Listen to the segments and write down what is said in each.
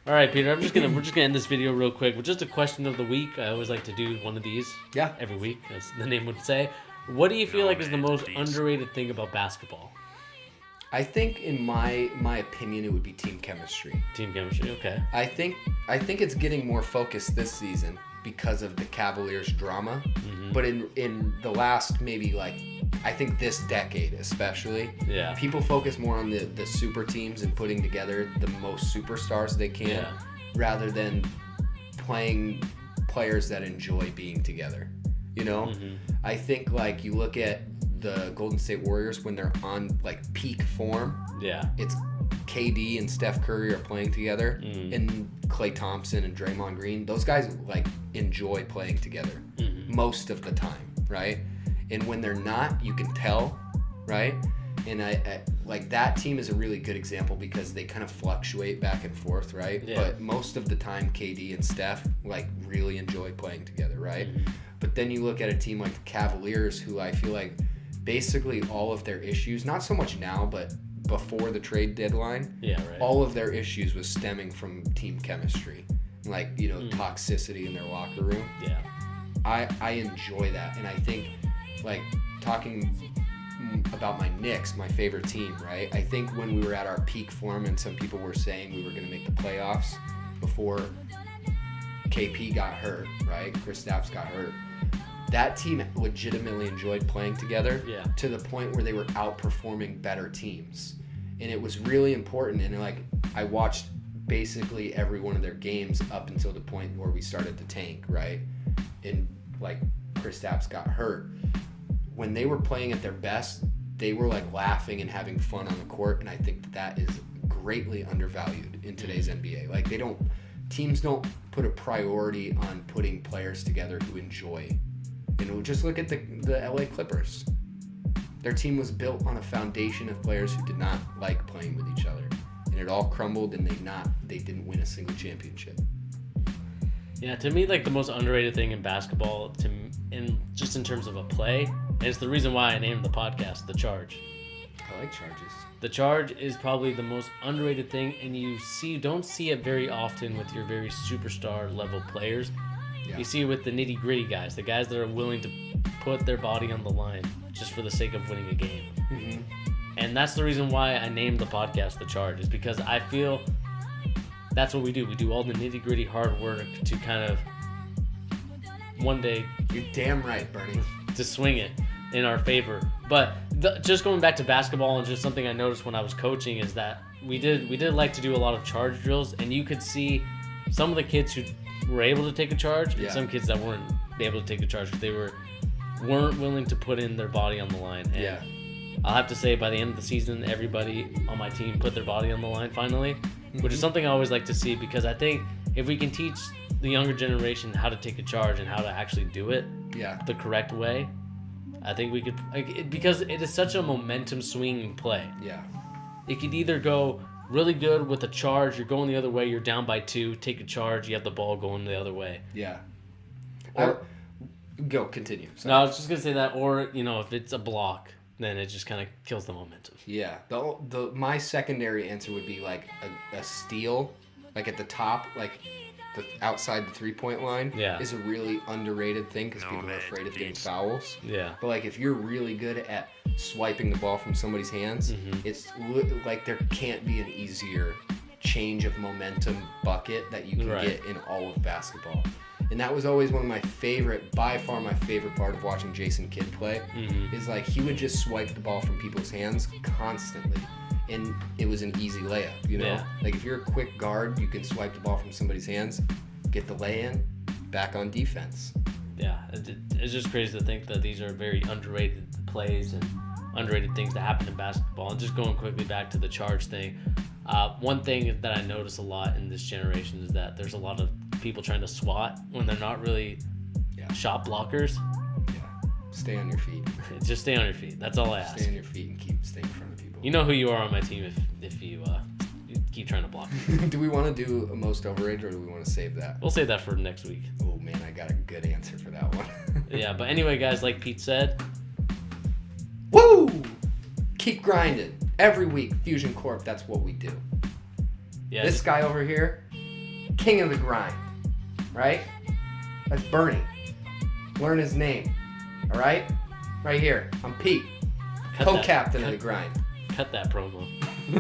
All right, Peter. We're just gonna end this video real quick with just a question of the week. I always like to do one of these. Yeah. Every week, as the name would say. What do you feel like is the most underrated thing about basketball? I think, in my opinion, it would be team chemistry. Team chemistry. Okay. I think it's getting more focused this season because of the Cavaliers' drama. Mm-hmm. But in the last maybe I think this decade especially, people focus more on the super teams and putting together the most superstars they can, rather than playing players that enjoy being together. You know, I think you look at the Golden State Warriors when they're on peak form. Yeah, it's KD and Steph Curry are playing together, and Klay Thompson and Draymond Green. Those guys enjoy playing together most of the time, right? And when they're not, you can tell, right? And I that team is a really good example because they kind of fluctuate back and forth, right? Yeah. But most of the time, KD and Steph really enjoy playing together, right? But then you look at a team like the Cavaliers, who I feel basically all of their issues, not so much now, but before the trade deadline, all of their issues was stemming from team chemistry, toxicity in their locker room. Yeah, I enjoy that, and I think talking about my Knicks, my favorite team, right? I think when we were at our peak form, and some people were saying we were going to make the playoffs before KP got hurt, right? Kristaps got hurt. That team legitimately enjoyed playing together to the point where they were outperforming better teams. And it was really important. And I watched basically every one of their games up until the point where we started to tank, right? And Kristaps got hurt. When they were playing at their best, they were laughing and having fun on the court. And I think that is greatly undervalued in today's NBA. Teams don't put a priority on putting players together who enjoy. Just look at the LA Clippers. Their team was built on a foundation of players who did not like playing with each other, and it all crumbled, and they didn't win a single championship. Yeah, to me, the most underrated thing in basketball, just in terms of a play, and it's the reason why I named the podcast The Charge. I like charges. The charge is probably the most underrated thing, and you don't see it very often with your very superstar level players. Yeah. You see it with the nitty-gritty guys, the guys that are willing to put their body on the line just for the sake of winning a game. Mm-hmm. And that's the reason why I named the podcast The Charge, is because I feel that's what we do. We do all the nitty-gritty hard work to kind of one day... You're damn right, Bernie. ...to swing it in our favor. But just going back to basketball, and just something I noticed when I was coaching, is that we did like to do a lot of charge drills, and you could see some of the kids who were able to take a charge, and some kids that weren't able to take a charge because they weren't willing to put in their body on the line. And I'll have to say, by the end of the season, everybody on my team put their body on the line finally, which is something I always like to see, because I think if we can teach the younger generation how to take a charge and how to actually do it the correct way, I think we could, because it is such a momentum swinging play. Yeah, it could either go really good with a charge, you're going the other way, you're down by 2, take a charge, you have the ball going the other way. Yeah. Or continue. Sorry. No, I was just gonna say that, or if it's a block, then it just kind of kills the momentum. Yeah. My secondary answer would be a steal, at the top, the outside the 3-point line is a really underrated thing because people are afraid of getting fouls. Yeah. But if you're really good at swiping the ball from somebody's hands, it's there can't be an easier change of momentum bucket that you can get in all of basketball. And that was always by far my favorite part of watching Jason Kidd play, is he would just swipe the ball from people's hands constantly. And it was an easy layup, Yeah. If you're a quick guard, you can swipe the ball from somebody's hands, get the lay-in, back on defense. Yeah, it's just crazy to think that these are very underrated plays and underrated things that happen in basketball. And just going quickly back to the charge thing, one thing that I notice a lot in this generation is that there's a lot of people trying to swat when they're not really shot blockers. Yeah, stay on your feet. Just stay on your feet. That's all I ask. Stay on your feet and stay in front of people. You know who you are on my team if you keep trying to block. Do we want to do a most overrated, or do we want to save that? We'll save that for next week. Oh man, I got a good answer for that one. Yeah, but anyway, guys, like Pete said, woo! Keep grinding. Every week, Fusion Corp, that's what we do. Yeah, this guy over here, king of the grind, right? That's Bernie. Learn his name, all right? Right here. I'm Pete, co-captain of the grind. Cut that promo.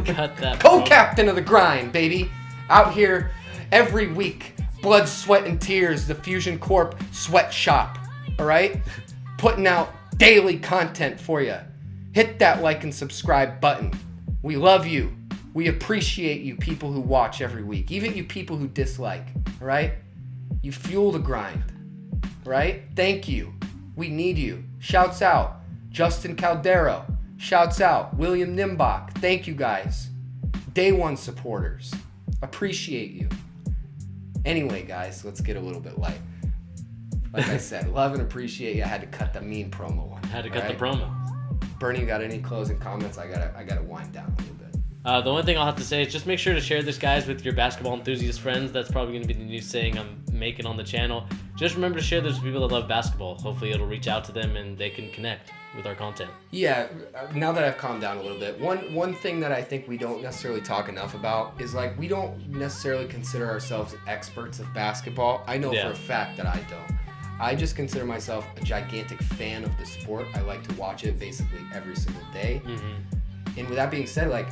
Cut that Co-captain of the grind, baby. Out here every week. Blood, sweat, and tears. The Fusion Corp sweatshop, all right? Putting out daily content for you. Hit that like and subscribe button. We love you. We appreciate you people who watch every week. Even you people who dislike, all right? You fuel the grind, right? Thank you. We need you. Shouts out. Justin Caldero. Shouts out. William Nimbach. Thank you guys. Day one supporters. Appreciate you. Anyway, guys, let's get a little bit light. Like I said, love and appreciate you. I had to cut the mean promo one. Had to cut the promo. Bernie, you got any closing comments? I gotta wind down a little bit. The only thing I'll have to say is just make sure to share this, guys, with your basketball enthusiast friends. That's probably going to be the new saying I'm making on the channel. Just remember to share this with people that love basketball. Hopefully it'll reach out to them and they can connect with our content. Yeah, now that I've calmed down a little bit, one thing that I think we don't necessarily talk enough about is, like, we don't necessarily consider ourselves experts of basketball. I know for a fact that I don't. I just consider myself a gigantic fan of the sport. I like to watch it basically every single day. Mm-hmm. And with that being said, like,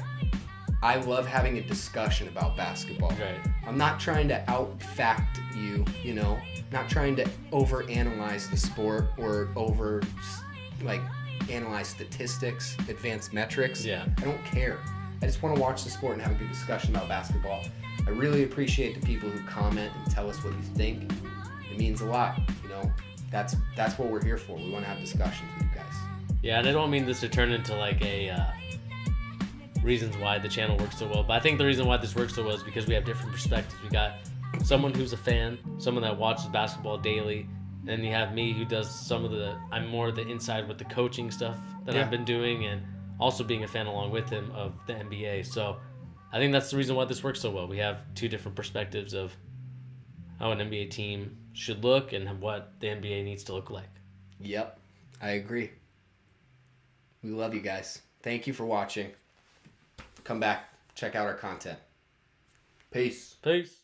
I love having a discussion about basketball. Right. I'm not trying to out-fact you, you know, not trying to over-analyze the sport or analyze statistics, advanced metrics. Yeah. I don't care. I just want to watch the sport and have a good discussion about basketball. I really appreciate the people who comment and tell us what you think. It means a lot, you know. That's what we're here for. We want to have discussions with you guys. Yeah, and I don't mean this to turn into like a reasons why the channel works so well, but I think the reason why this works so well is because we have different perspectives. We got someone who's a fan, someone that watches basketball daily, and you have me who does I'm more the inside with the coaching stuff that I've been doing, and also being a fan along with him of the NBA. So I think that's the reason why this works so well. We have two different perspectives of how an NBA team should look and what the NBA needs to look like. Yep, I agree. We love you guys. Thank you for watching. Come back, check out our content. Peace. Peace.